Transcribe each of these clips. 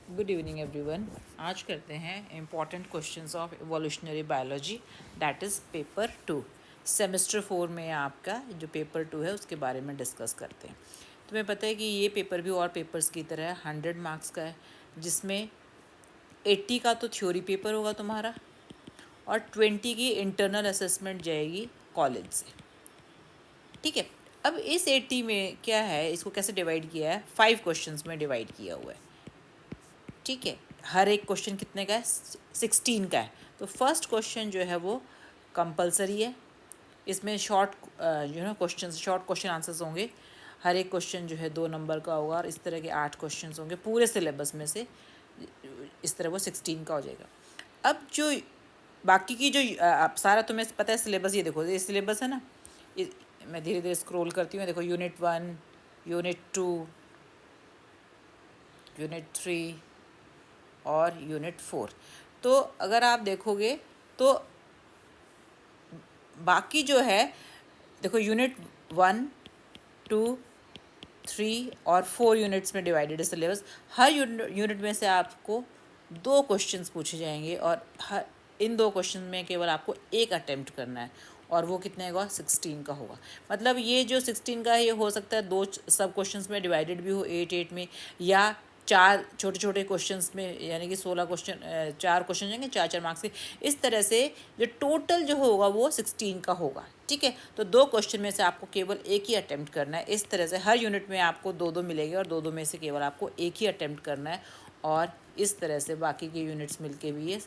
Good evening everyone. आज करते हैं important questions of evolutionary biology, that is paper 2। Semester 4 में आपका जो पेपर 2 है उसके बारे में डिस्कस करते हैं। तुम्हें पता है कि ये पेपर भी और पेपर्स की तरह 100 मार्क्स का है, जिसमें 80 का तो थ्योरी पेपर होगा तुम्हारा और 20 की इंटरनल असेसमेंट जाएगी कॉलेज से। ठीक है। अब इस 80 में क्या है, इसको कैसे डिवाइड किया है, 5 क्वेश्चंस में डिवाइड किया हुआ है। ठीक है। हर एक क्वेश्चन कितने का है, 16 का है। तो फर्स्ट क्वेश्चन जो है वो कंपलसरी है। इसमें शॉर्ट शॉर्ट क्वेश्चन आंसर्स होंगे। हर एक क्वेश्चन जो है 2 नंबर का होगा और इस तरह के 8 क्वेश्चन होंगे पूरे सिलेबस में से। इस तरह वो 16 का हो जाएगा। अब जो बाकी की जो सारा तुम्हें पता है सिलेबस, ये देखो ये सिलेबस है ना, मैं धीरे धीरे स्क्रॉल करती हूँ। देखो यूनिट 1, यूनिट 2, यूनिट 3 और यूनिट 4। तो अगर आप देखोगे तो बाकी जो है, देखो यूनिट 1, 2, 3 और 4 यूनिट्स में डिवाइडेड है सिलेबस। हर यूनिट में से आपको 2 क्वेश्चंस पूछे जाएंगे और हर इन 2 क्वेश्चन में केवल आपको एक अटेम्प्ट करना है और वो कितने का, 16 का होगा। मतलब ये जो 16 का है ये हो सकता है 2 सब क्वेश्चंस में डिवाइडेड भी हो 8 में, या 4 छोटे छोटे क्वेश्चंस में, यानी कि 16 क्वेश्चन, 4 क्वेश्चन जाएंगे 4 मार्क्स के। इस तरह से जो टोटल जो होगा वो 16 का होगा। ठीक है। तो 2 क्वेश्चन में से आपको केवल एक ही अटेम्प्ट करना है। इस तरह से हर यूनिट में आपको 2-2 मिलेंगे और 2-2 में से केवल आपको एक ही अटेम्प्ट करना है और इस तरह से बाकी के यूनिट्स मिलके भी ये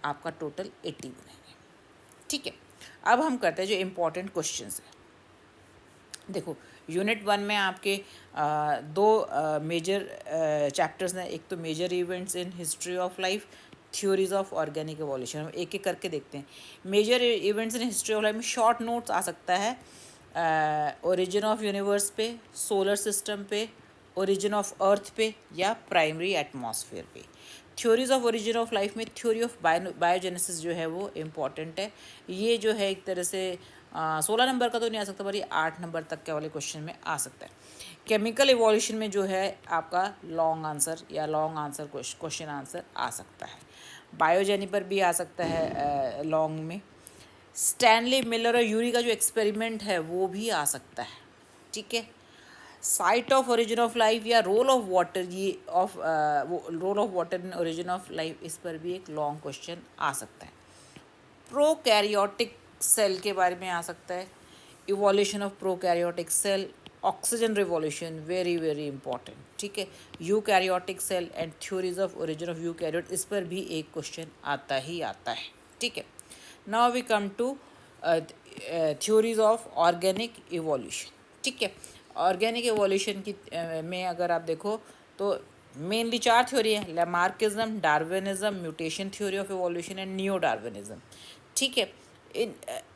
आपका टोटल 80 बनेंगे। ठीक है। अब हम करते हैं जो इम्पोर्टेंट क्वेश्चन है। देखो यूनिट 1 में आपके 2 मेजर चैप्टर्स हैं। एक तो major events in history of life, theories of organic evolution. हम एक एक करके देखते हैं। Major events in history of life में शॉर्ट नोट्स आ सकता है ओरिजिन ऑफ यूनिवर्स पे, सोलर सिस्टम पे, ओरिजिन ऑफ अर्थ पे या प्राइमरी एटमॉस्फेयर पे। Theories of origin of life में थ्योरी ऑफ बायोजेनेसिस जो है वो इम्पॉर्टेंट है। ये जो है एक तरह से 16 नंबर का तो नहीं आ सकता, पर ये 8 नंबर तक के वाले क्वेश्चन में आ सकता है। केमिकल इवोल्यूशन में जो है आपका लॉन्ग आंसर या लॉन्ग आंसर क्वेश्चन आंसर आ सकता है। बायोजेनी पर भी आ सकता है लॉन्ग में। स्टैनली मिलर और यूरी का जो एक्सपेरिमेंट है वो भी आ सकता है। ठीक है। Site of origin of life या रोल ऑफ वाटर, ये of role of water in origin of life, इस पर भी एक लॉन्ग क्वेश्चन आ सकता है। प्रोकैरियोटिक सेल के बारे में आ सकता है। Evolution of prokaryotic cell, oxygen revolution, very very important. ठीक है। Eukaryotic cell and theories of origin of eukaryote, इस पर भी एक क्वेश्चन आता ही आता है। ठीक है। Now we come to theories of organic evolution. ठीक है। ऑर्गेनिक इवोल्यूशन की में अगर आप देखो तो मेनली 4 थ्योरी है: Lamarckism, Darwinism, mutation theory of evolution and neo Darwinism. ठीक है।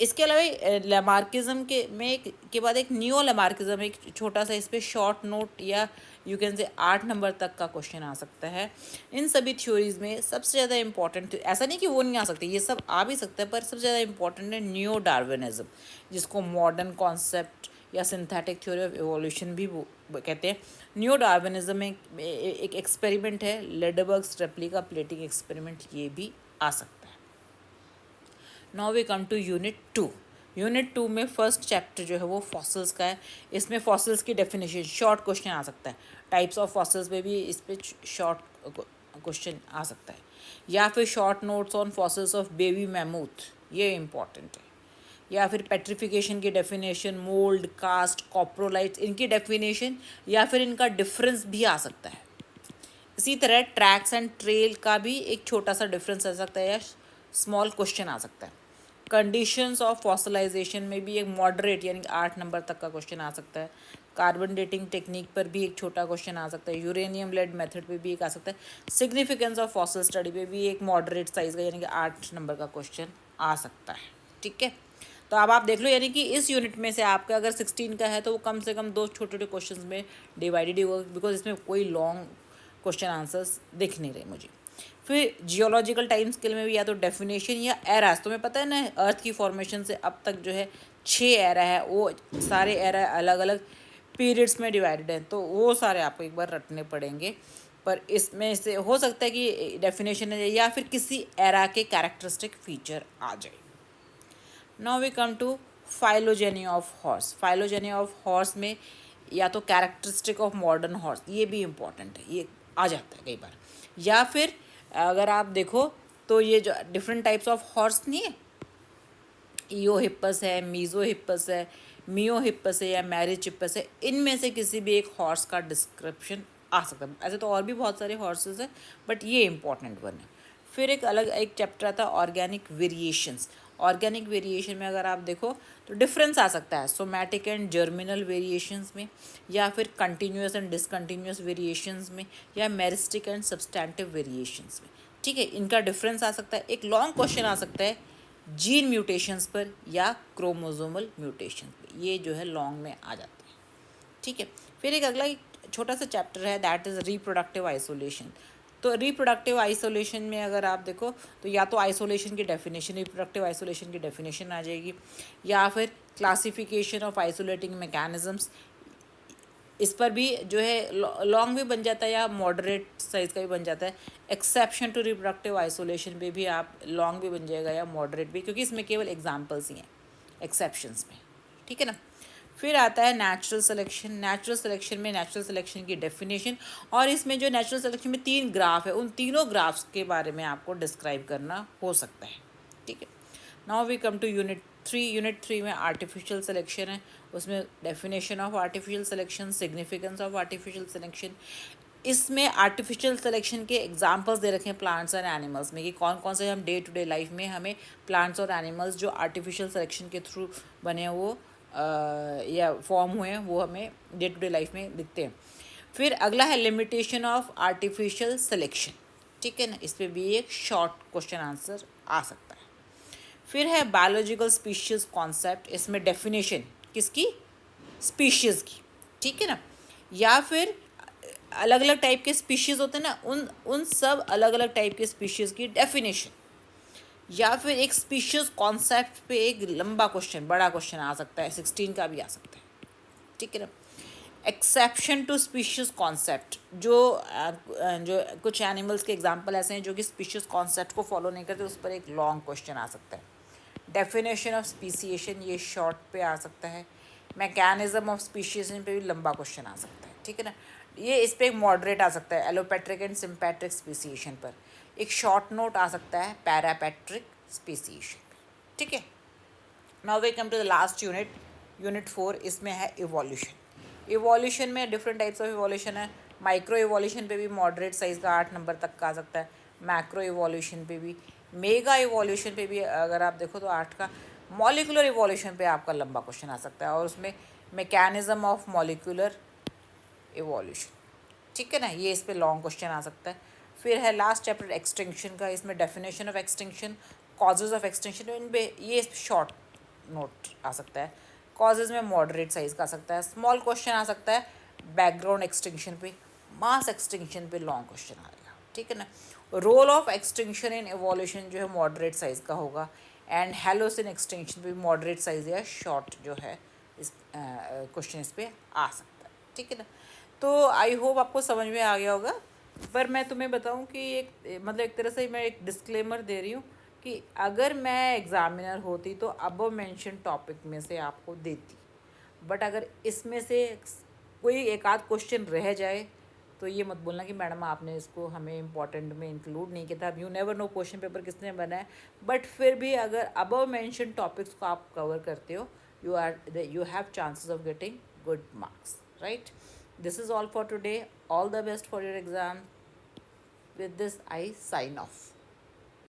इसके अलावा लैमार्किज्म के बाद एक नियो लैमार्किज्म, एक छोटा सा इस पर शॉर्ट नोट या यू कैन से 8 नंबर तक का क्वेश्चन आ सकता है। इन सभी थ्योरीज में सबसे ज़्यादा इंपॉर्टेंट, ऐसा नहीं कि वो नहीं आ सकते, ये सब आ भी सकता है, पर सबसे ज़्यादा इंपॉर्टेंट है नियो डार्विनिज्म, जिसको मॉडर्न कॉन्सेप्ट या सिंथेटिक थ्योरी ऑफ एवोल्यूशन भी कहते हैं। न्यू डार्विनिज्म में एक एक्सपेरिमेंट है, लेडबर्ग्स रेप्लिका प्लेटिंग एक्सपेरिमेंट, ये भी आ सकता है। Now we come to unit 2। Unit 2 में फर्स्ट चैप्टर जो है वो फॉसिल्स का है। इसमें फॉसिल्स की डेफिनेशन, शॉर्ट क्वेश्चन आ सकता है। टाइप्स ऑफ फॉसिल्स में भी इस पर शॉर्ट क्वेश्चन आ सकता है, या फिर short notes on fossils of baby मैमूथ, ये इंपॉर्टेंट है। या फिर पेट्रिफिकेशन की डेफिनेशन, मोल्ड, कास्ट, कॉप्रोलाइट्स, इनकी डेफिनेशन या फिर इनका डिफरेंस भी आ सकता है। इसी तरह ट्रैक्स एंड ट्रेल का भी एक छोटा सा डिफरेंस आ सकता है या स्मॉल क्वेश्चन आ सकता है। कंडीशंस ऑफ फॉसिलाइजेशन में भी एक मॉडरेट यानी 8 नंबर तक का क्वेश्चन आ सकता है। कार्बन डेटिंग टेक्निक पर भी एक छोटा क्वेश्चन आ सकता है। यूरेनियम लेड मेथड पे भी एक आ सकता है। सिग्निफिकेंस ऑफ फॉसिल स्टडी पे भी एक मॉडरेट साइज का यानी कि 8 नंबर का क्वेश्चन आ सकता है। ठीक है। तो अब आप देख लो, यानी कि इस यूनिट में से आपका अगर 16 का है तो वो कम से कम 2 छोटे छोटे क्वेश्चन में डिवाइडेड ही होगा, बिकॉज इसमें कोई लॉन्ग क्वेश्चन आंसर्स दिख नहीं रहे मुझे। फिर जियोलॉजिकल टाइम स्केल में भी या तो डेफिनेशन या एराज, तुम्हें पता है ना अर्थ की फॉर्मेशन से अब तक जो है 6 एरा है, वो सारे एरा अलग अलग पीरियड्स में डिवाइडेड हैं, तो वो सारे आपको एक बार रटने पड़ेंगे। पर इसमें से हो सकता है कि डेफिनेशन है या फिर किसी एरा के कैरेक्टरिस्टिक फीचर आ जाए। Now we come to phylogeny of horse. Phylogeny of horse में या तो कैरेक्टरिस्टिक ऑफ मॉडर्न हॉर्स, ये भी इम्पॉर्टेंट है, ये आ जाता है कई बार। या फिर अगर आप देखो तो ये जो डिफरेंट टाइप्स ऑफ हॉर्स नहीं है, ईओ हिप्पस है, मीज़ो हिप्पस है, मियो हिप्पस है या मैरिज हिप्पस है, इनमें से किसी भी एक हॉर्स का डिस्क्रिप्शन आ सकता है। ऐसे तो और भी बहुत सारे हॉर्सेस है, बट ये इंपॉर्टेंट वन है। फिर एक अलग एक चैप्टर आता है ऑर्गेनिक वेरिएशंस। ऑर्गेनिक वेरिएशन में अगर आप देखो तो डिफरेंस आ सकता है सोमैटिक एंड जर्मिनल वेरिएशंस में, या फिर कंटिन्यूस एंड डिसकंटिन्यूस वेरिएशंस में, या मेरिस्टिक एंड सब्सटैंटिव वेरिएशंस में। ठीक है, इनका डिफरेंस आ सकता है। एक लॉन्ग क्वेश्चन आ सकता है जीन म्यूटेशंस पर या क्रोमोसोमल म्यूटेशन पर, ये जो है लॉन्ग में आ जाते हैं। ठीक है, फिर एक अगला एक छोटा सा चैप्टर है, दैट इज़ रिप्रोडक्टिव आइसोलेशन। तो रिप्रोडक्टिव आइसोलेशन में अगर आप देखो तो या तो आइसोलेशन की डेफिनेशन, रिप्रोडक्टिव आइसोलेशन की डेफिनेशन आ जाएगी, या फिर क्लासिफिकेशन ऑफ आइसोलेटिंग मैकेनिज्म्स, इस पर भी जो है लॉन्ग भी बन जाता है या मॉडरेट साइज का भी बन जाता है। एक्सेप्शन टू रिप्रोडक्टिव आइसोलेशन पे भी आप लॉन्ग भी बन जाएगा या मॉडरेट भी, क्योंकि इसमें केवल एग्जाम्पल्स ही हैं एक्सेप्शंस में। ठीक है ना। फिर आता है नेचुरल सिलेक्शन। नेचुरल सिलेक्शन में नेचुरल सिलेक्शन की डेफिनेशन, और इसमें जो नेचुरल सिलेक्शन में 3 ग्राफ है, उन तीनों ग्राफ्स के बारे में आपको डिस्क्राइब करना हो सकता है। ठीक है, now we come to unit 3। Unit 3 में आर्टिफिशियल सिलेक्शन है, उसमें definition of artificial selection, significance of artificial selection. इसमें आर्टिफिशियल सिलेक्शन के एग्जांपल्स दे रखे हैं प्लांट्स और एनिमल्स में, कि कौन कौन से हम डे टू डे लाइफ में हमें प्लांट्स और एनिमल्स जो आर्टिफिशियल सिलेक्शन के थ्रू बने हैं वो या फॉर्म हुए हैं, वो हमें डे टू डे लाइफ में दिखते हैं। फिर अगला है लिमिटेशन ऑफ आर्टिफिशियल सिलेक्शन। ठीक है ना, इस पर भी एक शॉर्ट क्वेश्चन आंसर आ सकता है। फिर है बायोलॉजिकल स्पीशीज़ कॉन्सेप्ट, इसमें डेफिनेशन किसकी, स्पीशीज़ की। ठीक है ना, या फिर अलग अलग टाइप के स्पीशीज़ होते हैं ना, उन उन सब अलग अलग टाइप के स्पीशीज़ की डेफिनेशन, या फिर एक स्पीशीज़ कॉन्सेप्ट पे एक लंबा क्वेश्चन, बड़ा क्वेश्चन आ सकता है, 16 का भी आ सकता है। ठीक है ना। एक्सेप्शन टू स्पीशीज़ कॉन्सेप्ट, जो कुछ एनिमल्स के एग्जांपल ऐसे हैं जो कि स्पीशीज़ कॉन्सेप्ट को फॉलो नहीं करते, उस पर एक लॉन्ग क्वेश्चन आ सकता है। डेफिनेशन ऑफ स्पीसीएशन, ये शॉर्ट पे आ सकता है। मैकेनिज्म ऑफ स्पीशीएशन पे भी लंबा क्वेश्चन आ सकता है। ठीक है ना, ये इस पर एक मॉडरेट आ सकता है, एलोपैट्रिक एंड सिम्पैट्रिक स्पीसीएशन पर। एक शॉर्ट नोट आ सकता है पैरापैट्रिक स्पीसीएशन पर। ठीक है, now we come to the last unit, unit 4। इसमें है इवोल्यूशन। इवोल्यूशन में डिफरेंट टाइप्स ऑफ इवोल्यूशन है। माइक्रो इवोल्यूशन पे भी मॉडरेट साइज़ का 8 नंबर तक का आ सकता है। मैक्रो इवोल्यूशन पे भी, मेगा इवोल्यूशन पे भी अगर आप देखो तो 8 का। मॉलिकुलर इवोल्यूशन पे आपका लंबा क्वेश्चन आ सकता है, और उसमें मैकेनिज्म ऑफ मॉलिकुलर इवोल्यूशन। ठीक है ना, ये इस पर लॉन्ग क्वेश्चन आ सकता है। फिर है लास्ट चैप्टर एक्सटिंक्शन का, इसमें definition of extinction, causes of extinction, इन पे ये शॉर्ट नोट आ सकता है। कॉजेज में मॉडरेट साइज का आ सकता है। स्मॉल क्वेश्चन आ सकता है बैकग्राउंड एक्सटिंक्शन पे। मास एक्सटिंक्शन पे लॉन्ग क्वेश्चन आएगा। ठीक है ना। Role of extinction in evolution जो है मॉडरेट साइज का होगा, एंड हेलोसिन एक्सटिंक्शन पे मॉडरेट साइज या शॉर्ट जो है इस क्वेश्चन इस पे आ सकता है। ठीक है ना। तो आई होप आपको समझ में आ गया होगा। पर मैं तुम्हें बताऊं कि एक मतलब एक तरह से मैं एक डिस्क्लेमर दे रही हूँ कि अगर मैं एग्ज़ामिनर होती तो अबव मेंशन टॉपिक में से आपको देती, बट अगर इसमें से कोई एक आध क्वेश्चन रह जाए तो ये मत बोलना कि मैडम आपने इसको हमें इम्पॉर्टेंट में इंक्लूड नहीं किया था। अब you never know question paper किसने बनाया, बट फिर भी अगर अबव मेंशन टॉपिक्स को आप कवर करते हो, you have chances of getting good marks, right? This is all for today. All the best for your exam. With this I sign off.